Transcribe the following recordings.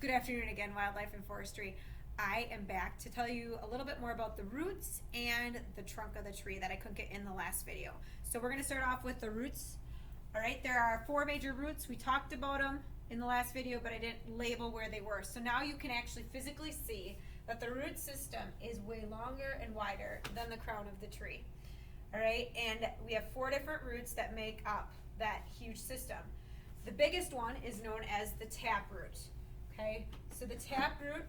Good afternoon again, Wildlife and Forestry. I am back to tell you a little bit more about the roots and the trunk of the tree that I couldn't get in the last video. So we're going to start off with the roots. All right, there are 4 major roots. We talked about them in the last video, but I didn't label where they were. So now you can actually physically see that the root system is way longer and wider than the crown of the tree. All right, and we have 4 different roots that make up that huge system. The biggest one is known as the taproot. Okay, so the taproot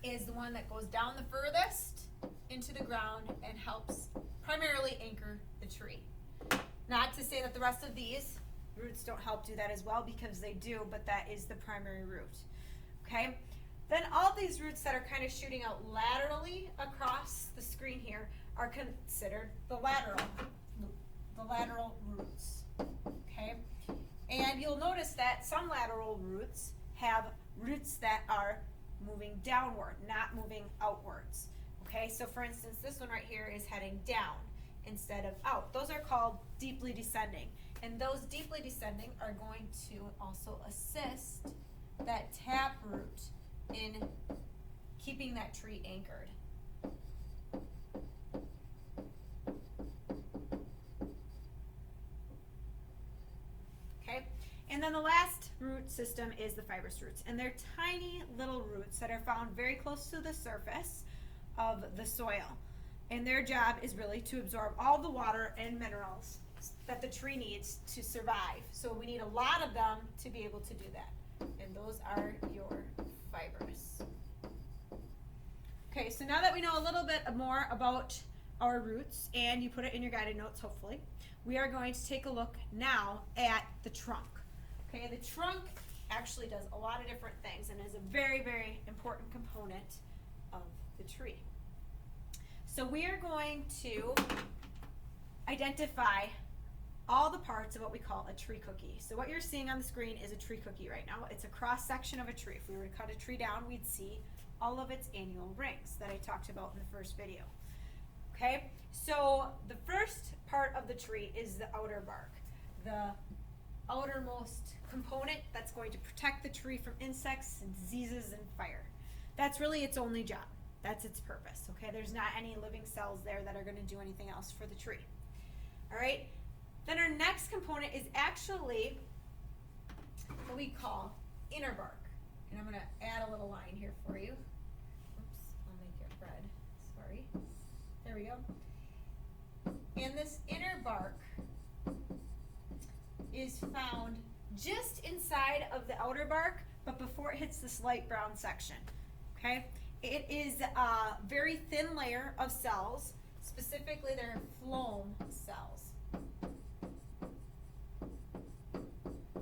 is the one that goes down the furthest into the ground and helps primarily anchor the tree. Not to say that the rest of these roots don't help do that as well, because they do, but that is the primary root. Okay, then all these roots that are kind of shooting out laterally across the screen here are considered the lateral roots. Okay, and you'll notice that some lateral roots have roots that are moving downward, not moving outwards. Okay, so for instance, this one right here is heading down instead of out. Those are called deeply descending, and those deeply descending are going to also assist that taproot in keeping that tree anchored. Okay, and then the last root system is the fibrous roots, and they're tiny little roots that are found very close to the surface of the soil, and their job is really to absorb all the water and minerals that the tree needs to survive. So we need a lot of them to be able to do that, and those are your fibrous. Okay, so now that we know a little bit more about our roots, and you put it in your guided notes hopefully, we are going to take a look now at the trunk. Okay, the trunk actually does a lot of different things and is a very, very important component of the tree. So we are going to identify all the parts of what we call a tree cookie. So what you're seeing on the screen is a tree cookie right now. It's a cross section of a tree. If we were to cut a tree down, we'd see all of its annual rings that I talked about in the first video. Okay, so the first part of the tree is the outer bark, the outermost component that's going to protect the tree from insects and diseases and fire. That's really its only job. That's its purpose. Okay, there's not any living cells there that are going to do anything else for the tree. All right, then our next component is actually what we call inner bark, and I'm going to add a little line here for you. Oops, I'll make it red. Sorry. There we go. And this inner bark is found just inside of the outer bark, but before it hits this light brown section. Okay, it is a very thin layer of cells. Specifically, they're phloem cells.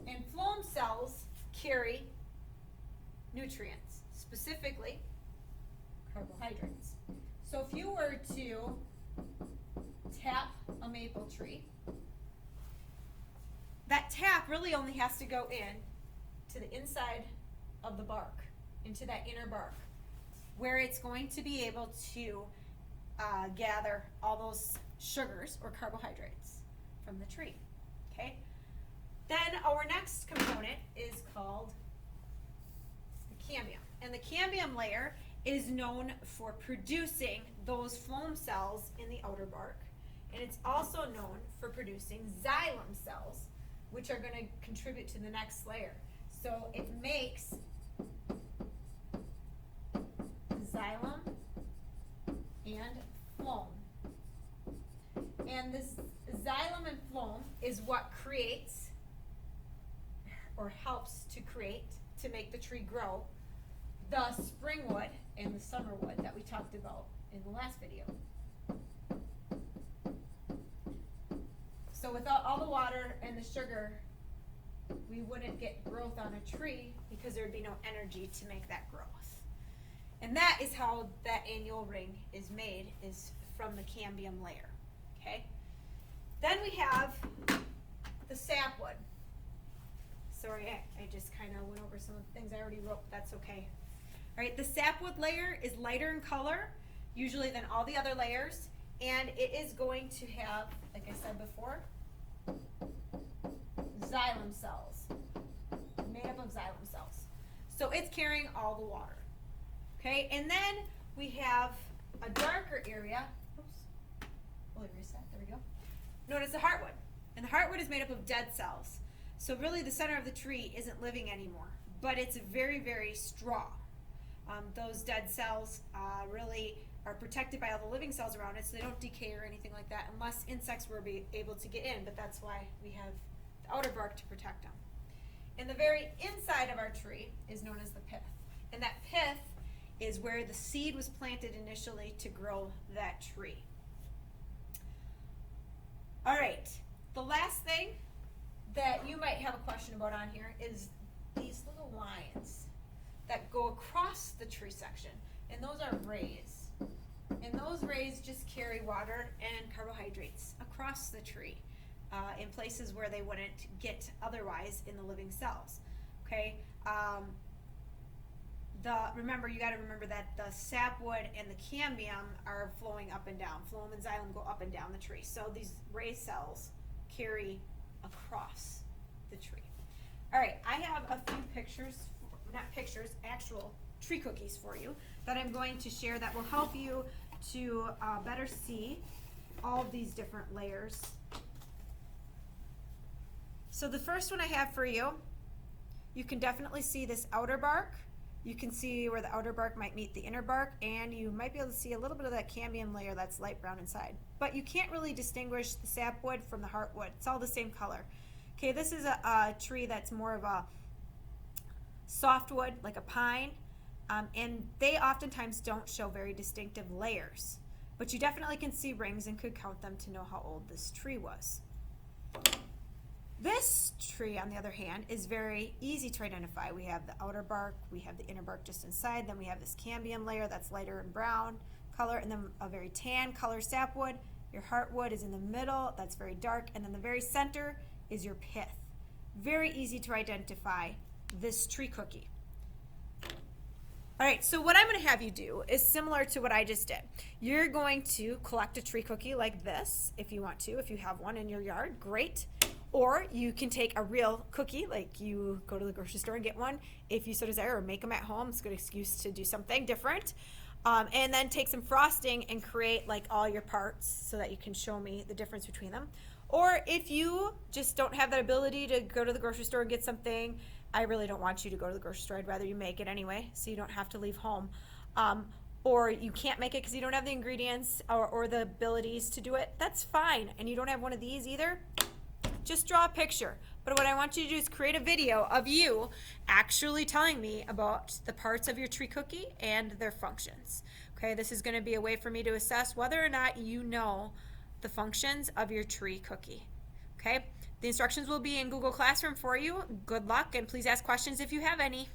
And phloem cells carry nutrients, specifically carbohydrates. So if you were to tap a maple tree, that tap really only has to go in to the inside of the bark, into that inner bark, where it's going to be able to gather all those sugars or carbohydrates from the tree. Okay. Then our next component is called the cambium, and the cambium layer is known for producing those phloem cells in the outer bark, and it's also known for producing xylem cells, which are going to contribute to the next layer. So it makes xylem and phloem. And this xylem and phloem is what creates or helps to create, to make the tree grow, the springwood and the summerwood that we talked about in the last video. So without all the water and the sugar, we wouldn't get growth on a tree because there would be no energy to make that growth. And that is how that annual ring is made, is from the cambium layer. Okay? Then we have the sapwood. Sorry, I just kind of went over some of the things I already wrote, but that's okay. All right, the sapwood layer is lighter in color, usually than all the other layers, and it is going to have, like I said before, xylem cells, made up of xylem cells. So it's carrying all the water. Okay, and then we have a darker area. Oops. Fully reset. There we go. Notice the heartwood. And the heartwood is made up of dead cells. So really the center of the tree isn't living anymore, but it's very, very strong. Those dead cells really are protected by all the living cells around it, so they don't decay or anything like that unless insects were able to get in, but that's why we have the outer bark to protect them. And the very inside of our tree is known as the pith. And that pith is where the seed was planted initially to grow that tree. All right, the last thing that you might have a question about on here is these little lines that go across the tree section, and those are rays. And those rays just carry water and carbohydrates across the tree in places where they wouldn't get otherwise in the living cells. Okay. Remember, you got to remember that the sapwood and the cambium are flowing up and down. Phloem and xylem go up and down the tree. So these ray cells carry across the tree. All right, I have a few pictures, not pictures, actual tree cookies for you that I'm going to share that will help you to better see all of these different layers. So the first one I have for you, you can definitely see this outer bark. You can see where the outer bark might meet the inner bark, and you might be able to see a little bit of that cambium layer that's light brown inside. But you can't really distinguish the sapwood from the heartwood. It's all the same color. Okay, this is a tree that's more of a softwood, like a pine, and they oftentimes don't show very distinctive layers. But you definitely can see rings and could count them to know how old this tree was. This tree, on the other hand, is very easy to identify. We have the outer bark, we have the inner bark just inside, then we have this cambium layer that's lighter and brown color, and then a very tan color sapwood. Your heartwood is in the middle, that's very dark, and then the very center is your pith. Very easy to identify this tree cookie. All right, so what I'm going to have you do is similar to what I just did. You're going to collect a tree cookie like this if you want to. If you have one in your yard, great. Or you can take a real cookie, like you go to the grocery store and get one if you so desire, or make them at home. It's a good excuse to do something different. And then take some frosting and create like all your parts so that you can show me the difference between them. Or if you just don't have that ability to go to the grocery store and get something, I really don't want you to go to the grocery store. I'd rather you make it anyway so you don't have to leave home. Or you can't make it because you don't have the ingredients or the abilities to do it. That's fine. And you don't have one of these either. Just draw a picture. But what I want you to do is create a video of you actually telling me about the parts of your tree cookie and their functions. Okay, this is going to be a way for me to assess whether or not you know the functions of your tree cookie. Okay, the instructions will be in Google Classroom for you. Good luck, and please ask questions if you have any.